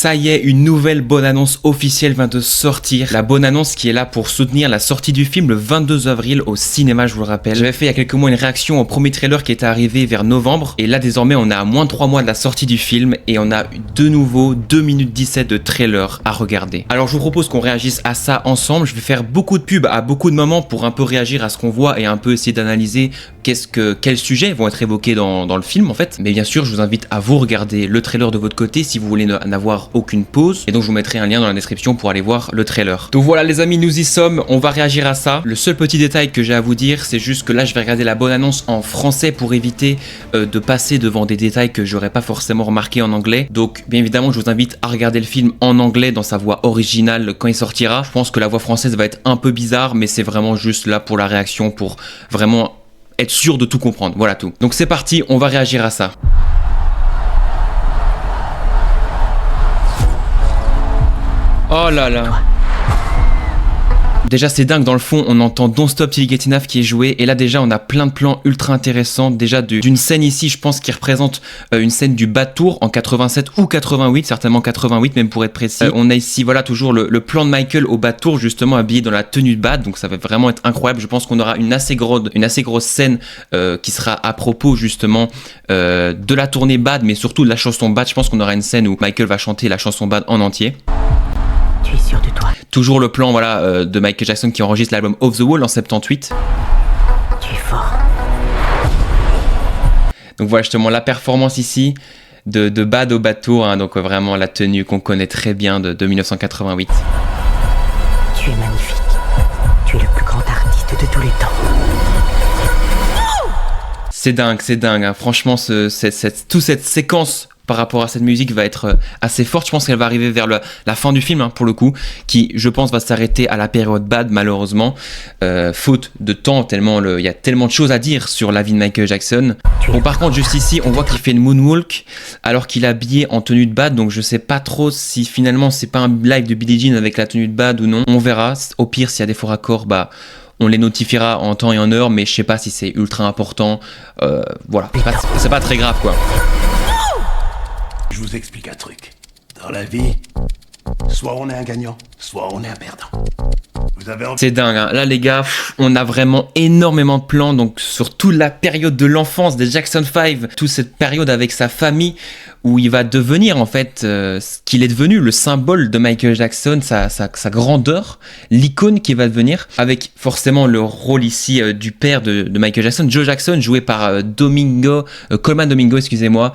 Ça y est, une nouvelle bonne annonce officielle vient de sortir. La bonne annonce qui est là pour soutenir la sortie du film le 22 avril au cinéma, je vous le rappelle. J'avais fait il y a quelques mois une réaction au premier trailer qui était arrivé vers novembre. Et là, désormais, on a à moins de 3 mois de la sortie du film. Et on a de nouveau 2 minutes 17 de trailer à regarder. Alors, je vous propose qu'on réagisse à ça ensemble. Je vais faire beaucoup de pubs à beaucoup de moments pour un peu réagir à ce qu'on voit et un peu essayer d'analyser quels sujets vont être évoqués dans le film en fait. Mais bien sûr, je vous invite à vous regarder le trailer de votre côté si vous voulez n'avoir aucune pause. Et donc, je vous mettrai un lien dans la description pour aller voir le trailer. Donc voilà les amis, nous y sommes. On va réagir à ça. Le seul petit détail que j'ai à vous dire, c'est juste que là, je vais regarder la bonne annonce en français pour éviter de passer devant des détails que j'aurais pas forcément remarqué en anglais. Donc, bien évidemment, je vous invite à regarder le film en anglais dans sa voix originale quand il sortira. Je pense que la voix française va être un peu bizarre, mais c'est vraiment juste là pour la réaction, pour vraiment être sûr de tout comprendre. Voilà tout. Donc c'est parti, on va réagir à ça. Oh là là. Déjà c'est dingue, dans le fond on entend Don't Stop Till You Get Enough qui est joué et là déjà on a plein de plans ultra intéressants, déjà d'une scène ici je pense qui représente une scène du bas de tour en 87 ou 88, certainement 88 même pour être précis. On a ici voilà toujours le plan de Michael au bas de tour justement habillé dans la tenue de Bad, donc ça va vraiment être incroyable. Je pense qu'on aura une assez grosse scène qui sera à propos justement de la tournée Bad mais surtout de la chanson Bad. Je pense qu'on aura une scène où Michael va chanter la chanson Bad en entier. Tu es sûr de toi? Toujours le plan voilà, de Michael Jackson qui enregistre l'album Off the Wall en 78. Tu es fort. Donc voilà justement la performance ici de Bad au bas de tour, hein, donc vraiment la tenue qu'on connaît très bien de 1988. Tu es magnifique. Tu es le plus grand artiste de tous les temps. C'est dingue, hein. Franchement toute cette séquence par rapport à cette musique va être assez forte. Je pense qu'elle va arriver vers la fin du film, hein, pour le coup, qui, je pense, va s'arrêter à la période Bad, malheureusement, faute de temps, tellement il y a tellement de choses à dire sur la vie de Michael Jackson. Bon, par contre, juste ici, on voit qu'il fait une moonwalk, alors qu'il est habillé en tenue de Bad, donc je sais pas trop si finalement c'est pas un live de Billie Jean avec la tenue de Bad ou non. On verra. Au pire, s'il y a des faux raccords, bah on les notifiera en temps et en heure, mais je sais pas si c'est ultra important. Voilà, c'est pas très grave, quoi. Je vous explique un truc. Dans la vie, soit on est un gagnant, soit on est un perdant. Vous avez envie... C'est dingue, hein. Là les gars, on a vraiment énormément de plans, donc sur toute la période de l'enfance des Jackson 5, toute cette période avec sa famille, où il va devenir en fait ce qu'il est devenu, le symbole de Michael Jackson, sa grandeur, l'icône qu'il va devenir, avec forcément le rôle ici du père de Michael Jackson, Joe Jackson, joué par Coleman Domingo, excusez-moi,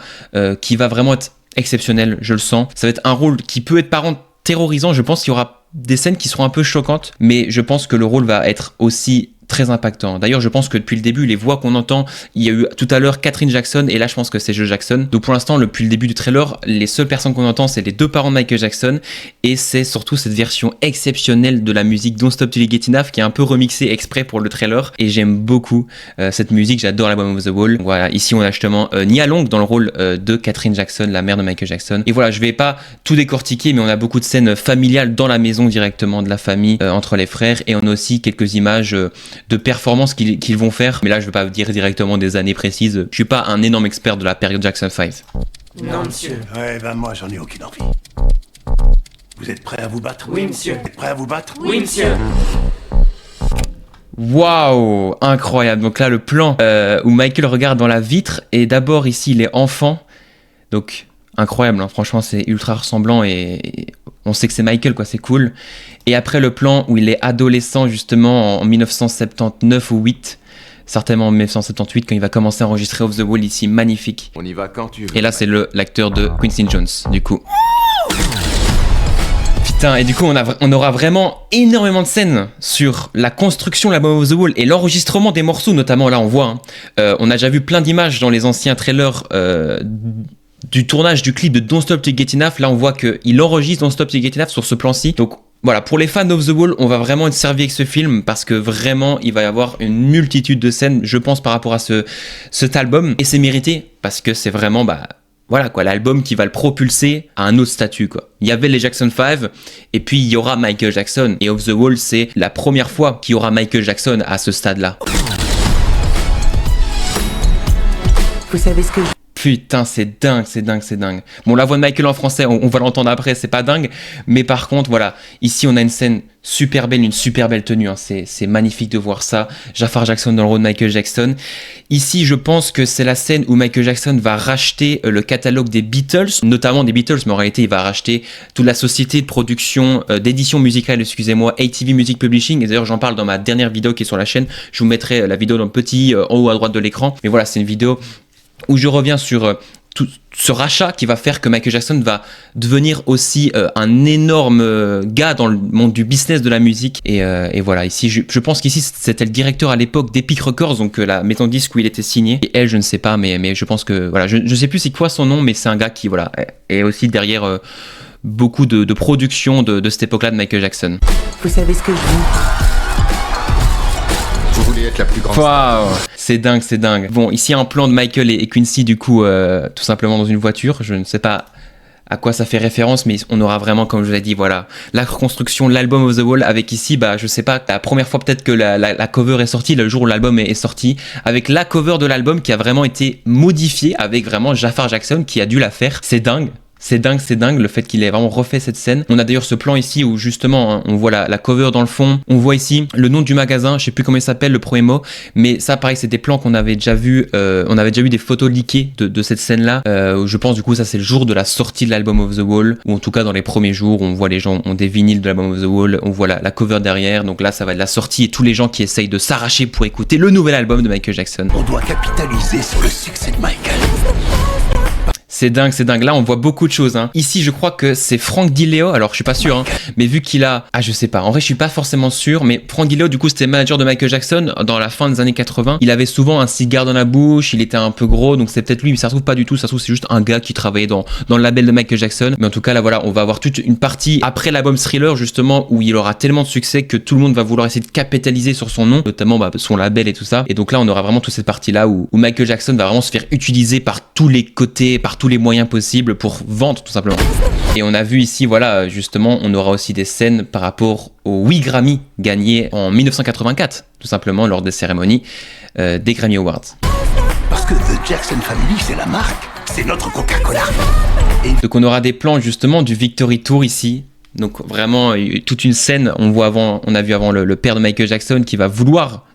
qui va vraiment être exceptionnel, je le sens. Ça va être un rôle qui peut être par contre terrorisant. Je pense qu'il y aura des scènes qui seront un peu choquantes, mais je pense que le rôle va être aussi très impactant. D'ailleurs, je pense que depuis le début, les voix qu'on entend, il y a eu tout à l'heure Catherine Jackson et là, je pense que c'est Joe Jackson. Donc pour l'instant, depuis le début du trailer, les seules personnes qu'on entend, c'est les deux parents de Michael Jackson et c'est surtout cette version exceptionnelle de la musique Don't Stop Till You Get Enough qui est un peu remixée exprès pour le trailer et j'aime beaucoup cette musique. J'adore l'album of the Wall. Voilà, ici on a justement Nia Long dans le rôle de Catherine Jackson, la mère de Michael Jackson. Et voilà, je vais pas tout décortiquer, mais on a beaucoup de scènes familiales dans la maison directement de la famille entre les frères et on a aussi quelques images de performances qu'ils vont faire, mais là je vais pas vous dire directement des années précises. Je suis pas un énorme expert de la période Jackson 5. Non, monsieur. Ouais, ben moi j'en ai aucune envie. Vous êtes prêts à vous battre? Oui, monsieur. Vous êtes prêts à vous battre? Oui, monsieur. Waouh, incroyable. Donc là le plan où Michael regarde dans la vitre et d'abord ici il est enfant, donc incroyable, hein. Franchement c'est ultra ressemblant et on sait que c'est Michael quoi, c'est cool. Et après le plan où il est adolescent justement en 1979 ou 8, certainement en 1978 quand il va commencer à enregistrer Off the Wall ici, magnifique. On y va quand tu veux. Et là c'est l'acteur de Quincy Jones du coup. Putain, et du coup on aura vraiment énormément de scènes sur la construction de l'album of the Wall et l'enregistrement des morceaux, notamment là on voit, hein, on a déjà vu plein d'images dans les anciens trailers du tournage du clip de Don't Stop Till You Get Enough. Là on voit qu'il enregistre Don't Stop Till You Get Enough sur ce plan-ci. Donc voilà, pour les fans of the Wall, on va vraiment être servi avec ce film parce que vraiment il va y avoir une multitude de scènes, je pense, par rapport à cet album. Et c'est mérité parce que c'est vraiment voilà quoi, l'album qui va le propulser à un autre statut quoi. Il y avait les Jackson 5 et puis il y aura Michael Jackson et Off the Wall c'est la première fois qu'il y aura Michael Jackson à ce stade-là. Vous savez ce que je... Putain, c'est dingue, c'est dingue, c'est dingue. Bon, la voix de Michael en français, on va l'entendre après, c'est pas dingue. Mais par contre, voilà, ici on a une scène super belle, une super belle tenue. Hein. C'est magnifique de voir ça. Jafar Jackson dans le rôle de Michael Jackson. Ici, je pense que c'est la scène où Michael Jackson va racheter le catalogue des Beatles, notamment des Beatles, mais en réalité, il va racheter toute la société de production, d'édition musicale, excusez-moi, ATV Music Publishing. Et d'ailleurs, j'en parle dans ma dernière vidéo qui est sur la chaîne. Je vous mettrai la vidéo dans le petit en haut à droite de l'écran. Mais voilà, c'est une vidéo où je reviens sur tout ce rachat qui va faire que Michael Jackson va devenir aussi un énorme gars dans le monde du business de la musique. Et voilà, ici, je pense qu'ici, c'était le directeur à l'époque d'Epic Records, donc la maison de disque où il était signé. Et elle, je ne sais pas, mais je pense que, voilà, je ne sais plus c'est quoi son nom, mais c'est un gars qui, voilà, est aussi derrière beaucoup de productions de cette époque-là de Michael Jackson. Vous savez ce que je dis? Vous voulez être la plus grande. Waouh, c'est dingue, c'est dingue. Bon, ici un plan de Michael et Quincy, du coup, tout simplement dans une voiture. Je ne sais pas à quoi ça fait référence, mais on aura vraiment, comme je l'ai dit, voilà, la reconstruction, l'album of the Wall, avec ici, bah, je sais pas, la première fois peut-être que la cover est sortie, le jour où l'album est sorti, avec la cover de l'album qui a vraiment été modifiée, avec vraiment Jafar Jackson qui a dû la faire. C'est dingue. C'est dingue le fait qu'il ait vraiment refait cette scène. On a d'ailleurs ce plan ici où justement hein, on voit la cover dans le fond. On voit ici le nom du magasin, je sais plus comment il s'appelle, le premier mot. Mais ça pareil, c'est des plans qu'on avait déjà vu. On avait déjà vu des photos leakées de cette scène-là. Je pense du coup ça c'est le jour de la sortie de l'album of the Wall. Ou en tout cas dans les premiers jours, on voit les gens ont des vinyles de l'album of the Wall. On voit la cover derrière. Donc là ça va être la sortie et tous les gens qui essayent de s'arracher pour écouter le nouvel album de Michael Jackson. On doit capitaliser sur le succès de Michael. C'est dingue. Là, on voit beaucoup de choses. Hein. Ici, je crois que c'est Frank DiLeo. Alors, je suis pas sûr, hein, mais vu qu'il a... Ah, je sais pas. En vrai, je suis pas forcément sûr. Mais Frank DiLeo, du coup, c'était manager de Michael Jackson dans la fin des années 80. Il avait souvent un cigare dans la bouche. Il était un peu gros. Donc, c'est peut-être lui. Mais ça se trouve pas du tout. Ça se trouve, c'est juste un gars qui travaillait dans le label de Michael Jackson. Mais en tout cas, là, voilà, on va avoir toute une partie après l'album Thriller, justement, où il aura tellement de succès que tout le monde va vouloir essayer de capitaliser sur son nom, notamment son label et tout ça. Et donc là, on aura vraiment toute cette partie-là où Michael Jackson va vraiment se faire utiliser par tous les côtés, par tous les moyens possibles pour vendre tout simplement. Et on a vu ici, voilà, justement, on aura aussi des scènes par rapport aux 8 Grammy gagnés en 1984, tout simplement lors des cérémonies des Grammy Awards. Parce que The Jackson Family, c'est la marque. C'est notre Coca-Cola. Donc on aura des plans justement du Victory Tour ici. Donc vraiment toute une scène, on a vu avant le père de Michael Jackson qui va vouloir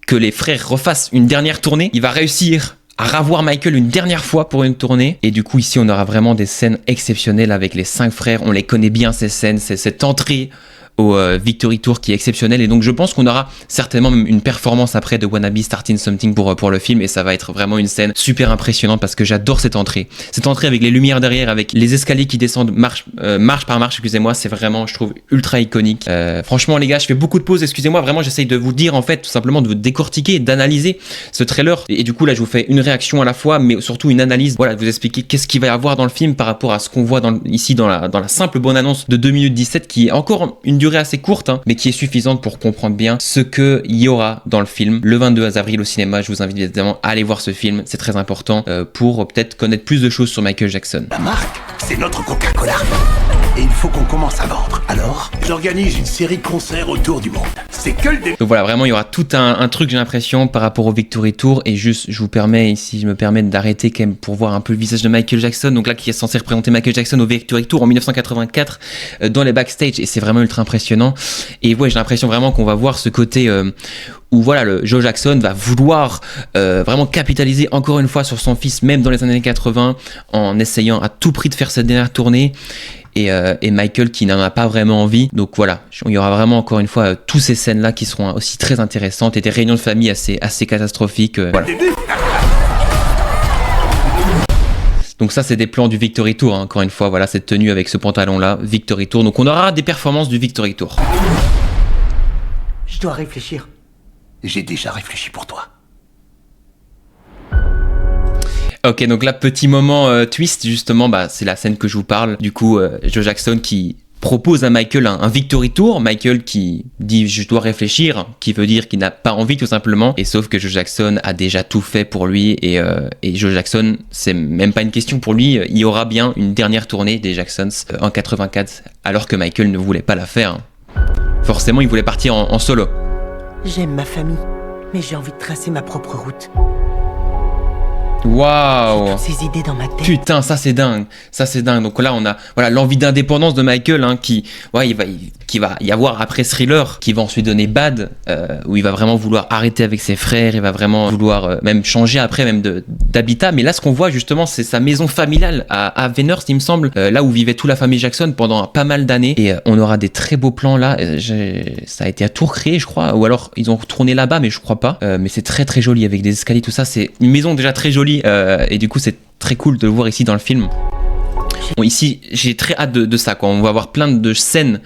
que les frères refassent une dernière tournée. Il va réussir à ravoir Michael une dernière fois pour une tournée. Et du coup, ici, on aura vraiment des scènes exceptionnelles avec les 5 frères. On les connaît bien, ces scènes. C'est cette entrée au Victory Tour qui est exceptionnelle. Et donc, je pense qu'on aura certainement une performance après de Wannabe Starting Something pour le film. Et ça va être vraiment une scène super impressionnante parce que j'adore cette entrée. Cette entrée avec les lumières derrière, avec les escaliers qui descendent marche par marche, excusez-moi. C'est vraiment, je trouve, ultra iconique. Franchement, les gars, je fais beaucoup de pauses. Excusez-moi, vraiment, j'essaye de vous dire, en fait, tout simplement de vous décortiquer, d'analyser ce trailer. Et du coup, là, je vous fais une réaction à la fois, mais surtout une analyse. Voilà, de vous expliquer qu'est-ce qu'il va y avoir dans le film par rapport à ce qu'on voit ici dans la simple bonne annonce de 2 minutes 17 qui est encore une durée assez courte, hein, mais qui est suffisante pour comprendre bien ce qu'il y aura dans le film le 22 avril au cinéma. Je vous invite évidemment à aller voir ce film, c'est très important pour peut-être connaître plus de choses sur Michael Jackson. La marque, c'est notre Coca-Cola. Et il faut qu'on commence à vendre. Alors, j'organise une série de concerts autour du monde. C'est que le début. Donc voilà, vraiment, il y aura tout un truc, j'ai l'impression, par rapport au Victory Tour. Et juste, je me permets d'arrêter quand même pour voir un peu le visage de Michael Jackson. Donc là, qui est censé représenter Michael Jackson au Victory Tour en 1984 dans les backstage. Et c'est vraiment ultra impressionnant. Et ouais, j'ai l'impression vraiment qu'on va voir ce côté où voilà, le Joe Jackson va vouloir vraiment capitaliser encore une fois sur son fils, même dans les années 80, en essayant à tout prix de faire cette dernière tournée. Et Michael qui n'en a pas vraiment envie. Donc voilà, il y aura vraiment encore une fois toutes ces scènes-là qui seront aussi très intéressantes et des réunions de famille assez catastrophiques. Voilà. Donc ça, c'est des plans du Victory Tour, hein. Encore une fois, voilà, cette tenue avec ce pantalon-là, Victory Tour. Donc on aura des performances du Victory Tour. Je dois réfléchir. J'ai déjà réfléchi pour toi. Ok, donc là, petit moment twist, justement, bah, c'est la scène que je vous parle. Du coup, Joe Jackson qui propose à Michael un Victory Tour. Michael qui dit « je dois réfléchir », qui veut dire qu'il n'a pas envie tout simplement. Et sauf que Joe Jackson a déjà tout fait pour lui. Et Joe Jackson, c'est même pas une question pour lui. Il y aura bien une dernière tournée des Jacksons en 84, alors que Michael ne voulait pas la faire. Forcément, il voulait partir en solo. J'aime ma famille, mais j'ai envie de tracer ma propre route. Waouh. Ces idées dans ma tête. Putain, ça c'est dingue, ça c'est dingue. Donc là on a voilà l'envie d'indépendance de Michael hein, qui va y avoir après Thriller, qui va ensuite donner Bad, où il va vraiment vouloir arrêter avec ses frères, il va vraiment vouloir même changer après même d'habitat. Mais là ce qu'on voit justement c'est sa maison familiale à Venhurst il me semble, là où vivait toute la famille Jackson pendant pas mal d'années. Et on aura des très beaux plans là. Ça a été à tout recréé je crois, ou alors ils ont tourné là-bas mais je crois pas. Mais c'est très très joli avec des escaliers tout ça. C'est une maison déjà très jolie. Et du coup c'est très cool de le voir ici dans le film. Bon, ici j'ai très hâte de ça quoi. On va avoir plein de scènes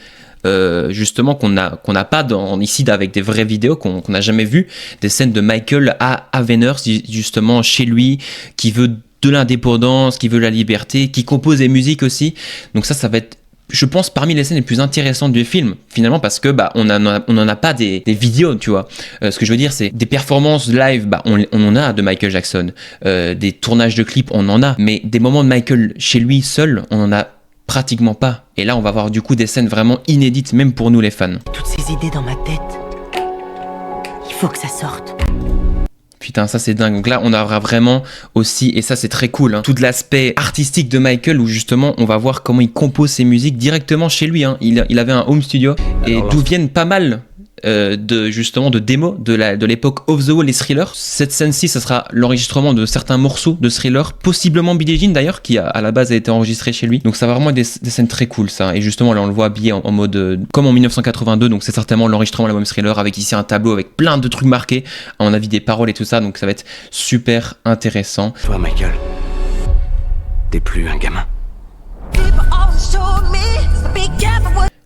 justement qu'on n'a pas ici avec des vraies vidéos qu'on n'a jamais vues, des scènes de Michael à Venhurst justement chez lui, qui veut de l'indépendance, qui veut la liberté, qui compose des musiques aussi. Donc ça va être je pense parmi les scènes les plus intéressantes du film finalement parce que on en a pas des vidéos tu vois. Ce que je veux dire c'est des performances live on en a de Michael Jackson, des tournages de clips on en a, mais des moments de Michael chez lui seul on en a pratiquement pas. Et là on va voir du coup des scènes vraiment inédites même pour nous les fans. Toutes ces idées dans ma tête. Il faut que ça sorte. Putain, ça c'est dingue. Donc là, on aura vraiment aussi, et ça c'est très cool, hein, tout l'aspect artistique de Michael où justement on va voir comment il compose ses musiques directement chez lui. Hein. Il avait un home studio et d'où viennent pas mal de démos de l'époque Off the Wall et Thriller. Cette scène-ci, ça sera l'enregistrement de certains morceaux de Thriller, possiblement Billie Jean d'ailleurs, qui à la base a été enregistré chez lui. Donc ça va vraiment être des scènes très cool ça. Et justement là on le voit habillé en mode comme en 1982, donc c'est certainement l'enregistrement de l'album Thriller avec ici un tableau avec plein de trucs marqués, à mon avis des paroles et tout ça, donc ça va être super intéressant. Toi, Michael, t'es plus un gamin.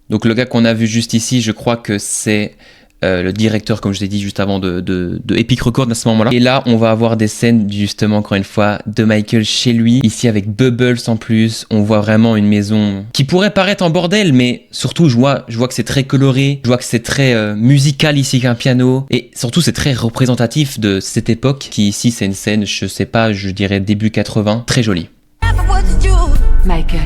Donc le gars qu'on a vu juste ici, je crois que c'est le directeur, comme je l'ai dit juste avant, de Epic Records à ce moment-là. Et là, on va avoir des scènes, justement, encore une fois, de Michael chez lui. Ici, avec Bubbles en plus, on voit vraiment une maison qui pourrait paraître en bordel, mais surtout, je vois que c'est très coloré, je vois que c'est très musical ici avec un piano. Et surtout, c'est très représentatif de cette époque, qui ici, c'est une scène, je sais pas, je dirais début 80, très jolie. Michael,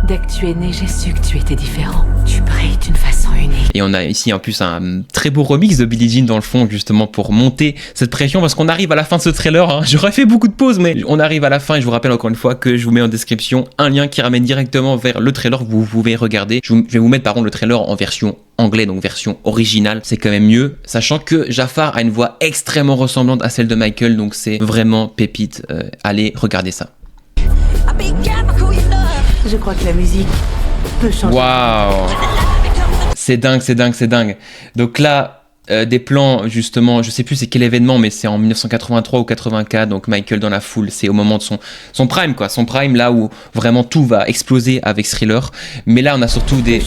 dès que tu es né, j'ai su que tu étais différent. Tu brilles d'une façon unique. Et on a ici en plus un très beau remix de Billie Jean dans le fond, justement pour monter cette pression, parce qu'on arrive à la fin de ce trailer. Hein. J'aurais fait beaucoup de pauses, mais on arrive à la fin et je vous rappelle encore une fois que je vous mets en description un lien qui ramène directement vers le trailer que vous pouvez regarder. Je vais vous mettre par contre le trailer en version anglais, donc version originale, c'est quand même mieux, sachant que Jafar a une voix extrêmement ressemblante à celle de Michael, donc c'est vraiment pépite. Allez, regardez ça. Je crois que la musique peut changer. Waouh! C'est dingue, c'est dingue, c'est dingue. Donc là, des plans, justement, je sais plus c'est quel événement, mais c'est en 1983 ou 84, donc Michael dans la foule, c'est au moment de son prime, quoi. Son prime, là où vraiment tout va exploser avec Thriller. Mais là, on a surtout des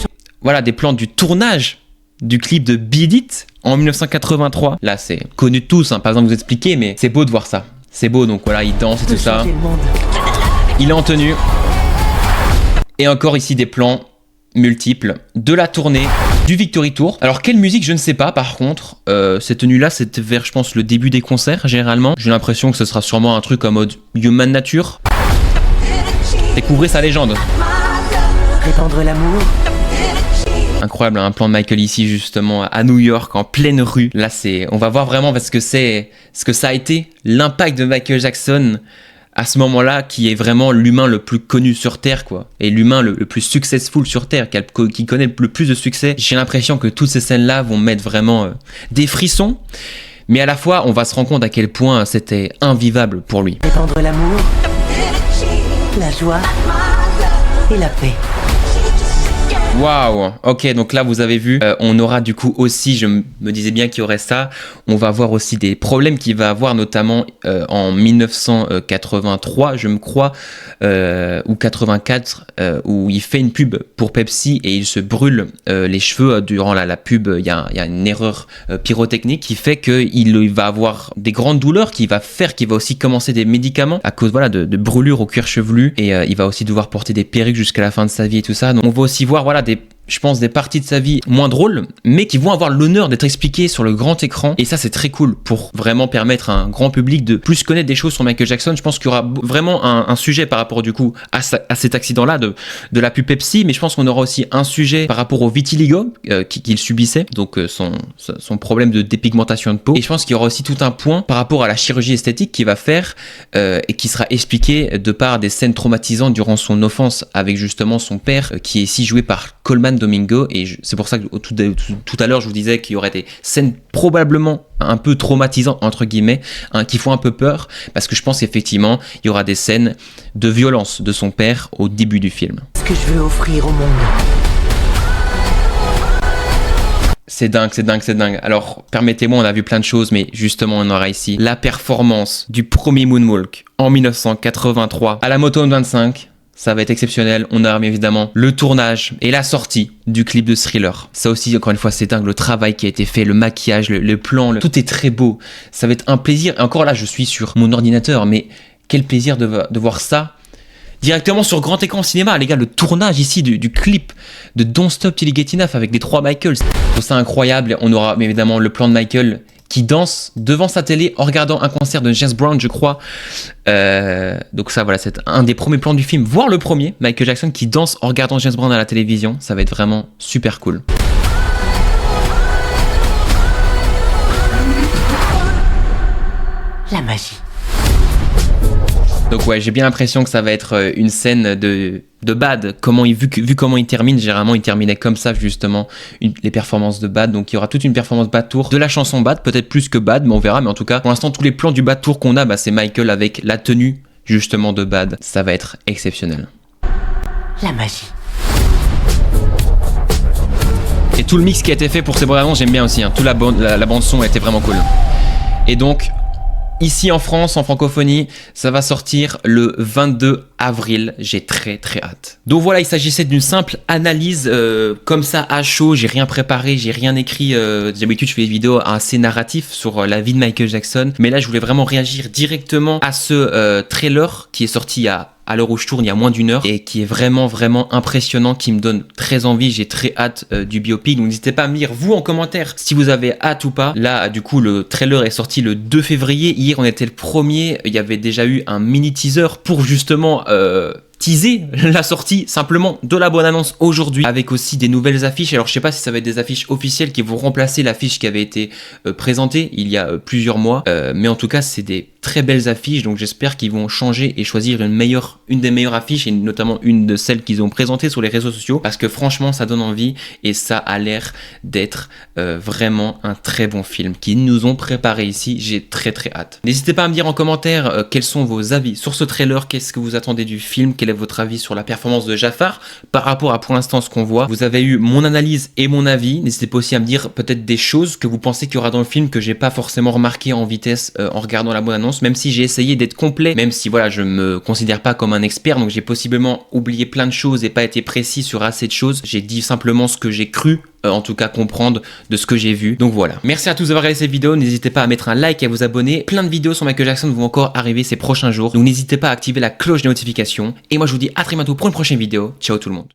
plans du tournage du clip de Beat It en 1983. Là, c'est connu de tous, hein, pas besoin de vous expliquer, mais c'est beau de voir ça. C'est beau, donc voilà, il danse et tout ça. Il est en tenue. Et encore ici des plans multiples de la tournée du Victory Tour. Alors quelle musique, je ne sais pas par contre. Cette tenue-là, c'est vers, je pense, le début des concerts généralement. J'ai l'impression que ce sera sûrement un truc en mode Human Nature. Découvrez sa légende. Répandre l'amour. Incroyable, un plan de Michael ici justement à New York en pleine rue. Là on va voir vraiment ce que ça a été l'impact de Michael Jackson à ce moment-là, qui est vraiment l'humain le plus connu sur Terre, quoi, et l'humain le plus successful sur Terre, qui connaît le plus de succès. J'ai l'impression que toutes ces scènes-là vont mettre vraiment des frissons, mais à la fois, on va se rendre compte à quel point c'était invivable pour lui. Répandre l'amour, la joie et la paix. Waouh, ok, donc là vous avez vu, on aura du coup aussi, je me disais bien qu'il y aurait ça, on va voir aussi des problèmes qu'il va avoir notamment en 1983, je me crois, ou 84, où il fait une pub pour Pepsi et il se brûle les cheveux durant la pub. Il y a une erreur pyrotechnique qui fait qu'il va avoir des grandes douleurs, qui va aussi commencer des médicaments à cause de brûlures au cuir chevelu, et il va aussi devoir porter des perruques jusqu'à la fin de sa vie et tout ça. Donc on va aussi voir je pense, des parties de sa vie moins drôles, mais qui vont avoir l'honneur d'être expliquées sur le grand écran. Et ça, c'est très cool pour vraiment permettre à un grand public de plus connaître des choses sur Michael Jackson. Je pense qu'il y aura vraiment un sujet par rapport du coup à cet accident-là de la pub Pepsi, mais je pense qu'on aura aussi un sujet par rapport au vitiligo qu'il subissait, donc son problème de dépigmentation de peau. Et je pense qu'il y aura aussi tout un point par rapport à la chirurgie esthétique qu'il va faire et qui sera expliqué de par des scènes traumatisantes durant son offense avec justement son père, qui est ici joué par Colman Domingo. Et c'est pour ça que tout à l'heure je vous disais qu'il y aurait des scènes probablement un peu traumatisantes entre guillemets, hein, qui font un peu peur, parce que je pense qu'effectivement il y aura des scènes de violence de son père au début du film. Ce que je veux offrir au monde. C'est dingue, c'est dingue, c'est dingue. Alors, permettez-moi, on a vu plein de choses, mais justement, on aura ici la performance du premier Moonwalk en 1983 à la Motown 25. Ça va être exceptionnel. On aura évidemment le tournage et la sortie du clip de Thriller. Ça aussi, encore une fois, c'est dingue. Le travail qui a été fait, le maquillage, le plan, tout est très beau. Ça va être un plaisir. Et encore là, je suis sur mon ordinateur, mais quel plaisir de voir ça directement sur grand écran cinéma. Les gars, le tournage ici du clip de Don't Stop Till You Get Enough avec les 3 Michaels, c'est incroyable. On aura évidemment le plan de Michael qui danse devant sa télé en regardant un concert de James Brown, je crois. Donc ça, voilà, c'est un des premiers plans du film, voire le premier, Michael Jackson qui danse en regardant James Brown à la télévision. Ça va être vraiment super cool. La magie. Donc ouais, j'ai bien l'impression que ça va être une scène de Bad. Vu comment il termine, généralement il terminait comme ça justement les performances de Bad. Donc il y aura toute une performance Bad Tour de la chanson Bad, peut-être plus que Bad, mais on verra. Mais en tout cas, pour l'instant, tous les plans du Bad Tour qu'on a, c'est Michael avec la tenue justement de Bad. Ça va être exceptionnel. La magie. Et tout le mix qui a été fait pour ces bandes annonces, j'aime bien aussi. Toute la bande son a été vraiment cool. Et donc, ici en France, en francophonie, ça va sortir le 22 avril. J'ai très très hâte. Donc voilà, il s'agissait d'une simple analyse comme ça à chaud. J'ai rien préparé, j'ai rien écrit. D'habitude, je fais des vidéos assez narratives sur la vie de Michael Jackson. Mais là, je voulais vraiment réagir directement à ce trailer qui est sorti à l'heure où je tourne il y a moins d'1 heure et qui est vraiment impressionnant, qui me donne très envie. J'ai très hâte du biopic, donc n'hésitez pas à me dire vous en commentaire si vous avez hâte ou pas. Là du coup le trailer est sorti le 2 février, hier on était le 1er, il y avait déjà eu un mini teaser pour justement teaser la sortie simplement de la bonne annonce aujourd'hui, avec aussi des nouvelles affiches. Alors je sais pas si ça va être des affiches officielles qui vont remplacer l'affiche qui avait été présentée il y a plusieurs mois, mais en tout cas c'est des très belles affiches, donc j'espère qu'ils vont changer et choisir une des meilleures affiches, et notamment une de celles qu'ils ont présentées sur les réseaux sociaux, parce que franchement ça donne envie et ça a l'air d'être vraiment un très bon film qu'ils nous ont préparé ici. J'ai très hâte. N'hésitez pas à me dire en commentaire quels sont vos avis sur ce trailer, qu'est-ce que vous attendez du film, quel est votre avis sur la performance de Jafar par rapport à pour l'instant ce qu'on voit. Vous avez eu mon analyse et mon avis. N'hésitez pas aussi à me dire peut-être des choses que vous pensez qu'il y aura dans le film que j'ai pas forcément remarqué en vitesse en regardant la bonne annonce, même si j'ai essayé d'être complet, même si voilà, je me considère pas comme un expert, donc j'ai possiblement oublié plein de choses et pas été précis sur assez de choses. J'ai dit simplement ce que j'ai cru en tout cas comprendre de ce que j'ai vu. Donc voilà. Merci à tous d'avoir regardé cette vidéo. N'hésitez pas à mettre un like et à vous abonner. Plein de vidéos sur Michael Jackson vont encore arriver ces prochains jours. Donc n'hésitez pas à activer la cloche de notification. Et moi je vous dis à très bientôt pour une prochaine vidéo. Ciao tout le monde.